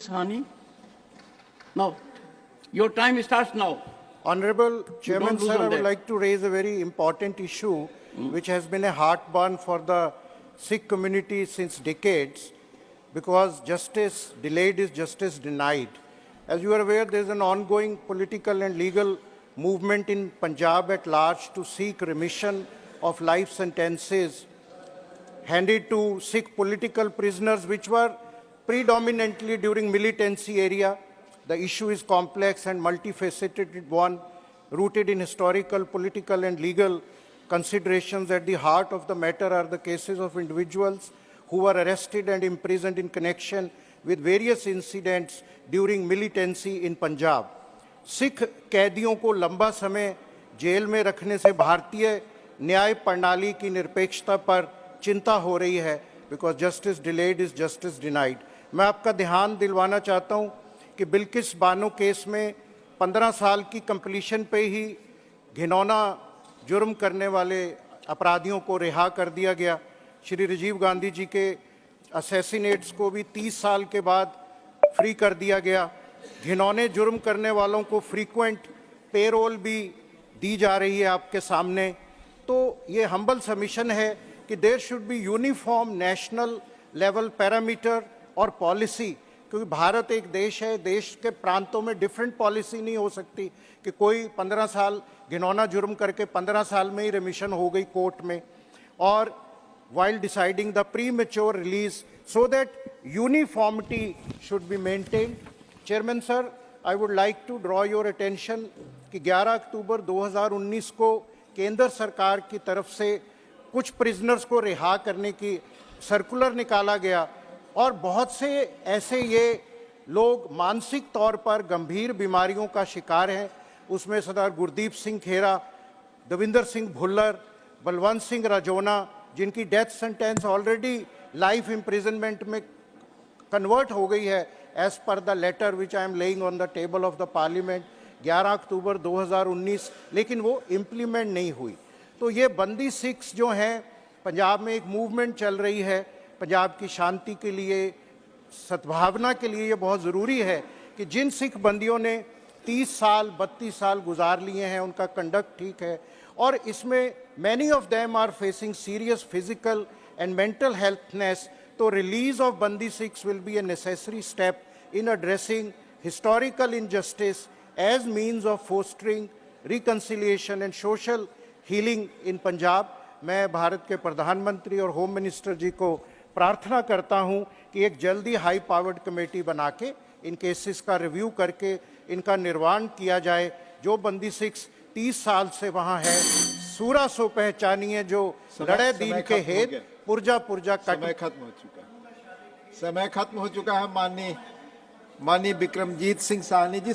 Sahani. Now, your time starts now. Honorable Chairman, lose sir, on I would that. like to raise a very important issue which has been a heartburn for the Sikh community since decades, because justice delayed is justice denied. As you are aware, there is an ongoing political and legal movement in Punjab at large to seek remission of life sentences handed to Sikh political prisoners, which were predominantly during militancy area. The issue is complex and multifaceted one, rooted in historical, political, and legal considerations. At the heart of the matter are the cases of individuals who were arrested and imprisoned in connection with various incidents during militancy in Punjab. Sikh कैदियों को लंबा समय jail में रखने से भारतीय न्याय प्रणाली की निरपेक्षता पर चिंता हो रही है, because justice delayed is justice denied. मैं आपका ध्यान दिलवाना चाहता हूं कि बिल्किस बानो केस में 15 साल की कंप्लीशन पे ही घिनौना जुर्म करने वाले अपराधियों को रिहा कर दिया गया। श्री राजीव गांधी जी के असैसिनेट्स को भी 30 साल के बाद फ्री कर दिया गया। घिनौने जुर्म करने वालों को फ्रीक्वेंट पेरोल भी दी जा रही है आपके सामने। तो ये हम्बल सबमिशन है कि there should be uniform national level parameter और पॉलिसी, क्योंकि भारत एक देश है, देश के प्रांतों में डिफरेंट पॉलिसी नहीं हो सकती कि कोई 15 साल घिनौना जुर्म करके 15 साल में ही रिमिशन हो गई कोर्ट में, और while deciding the premature release, so that uniformity should be maintained. Chairman sir, I would like to draw your attention कि 11 अक्टूबर 2019 को केंद्र सरकार की तरफ से कुछ प्रिजनर्स को रिहा करने की सर्कुलर निकाला गया, और बहुत से ऐसे ये लोग मानसिक तौर पर गंभीर बीमारियों का शिकार हैं। उसमें सरदार गुरदीप सिंह खेरा, दविंदर सिंह भुल्लर, बलवंत सिंह राजौना, जिनकी death sentence already life imprisonment में कन्वर्ट हो गई है as per the letter which I am laying on the table of the parliament 11 October 2019, लेकिन वो इम्प्लीमेंट नहीं हुई। तो ये बंदी सिख्स जो हैं, पंजाब में एक मूवमेंट चल रही है, पंजाब की शांति के लिए, सद्भावना के लिए ये बहुत ज़रूरी है कि जिन सिख बंदियों ने 30 साल 32 साल गुजार लिए हैं, उनका कंडक्ट ठीक है, और इसमें many of them are facing serious physical and mental healthness. तो release of Bandi Sikhs will be a necessary step in addressing historical injustice as means of fostering reconciliation and social healing in Punjab. मैं भारत के प्रधानमंत्री और home minister जी को प्रार्थना करता हूं कि एक जल्दी हाई पावर्ड कमेटी बना के इन केसेस का रिव्यू करके इनका निर्वाण किया जाए। जो बंदी सिख्स 30 साल से वहां है, सूरा सो पहचानिए जो लड़े दीन के हेत, पुरजा पुरजा कट। समय खत्म हो चुका है। माननीय विक्रमजीत सिंह साहनी जी।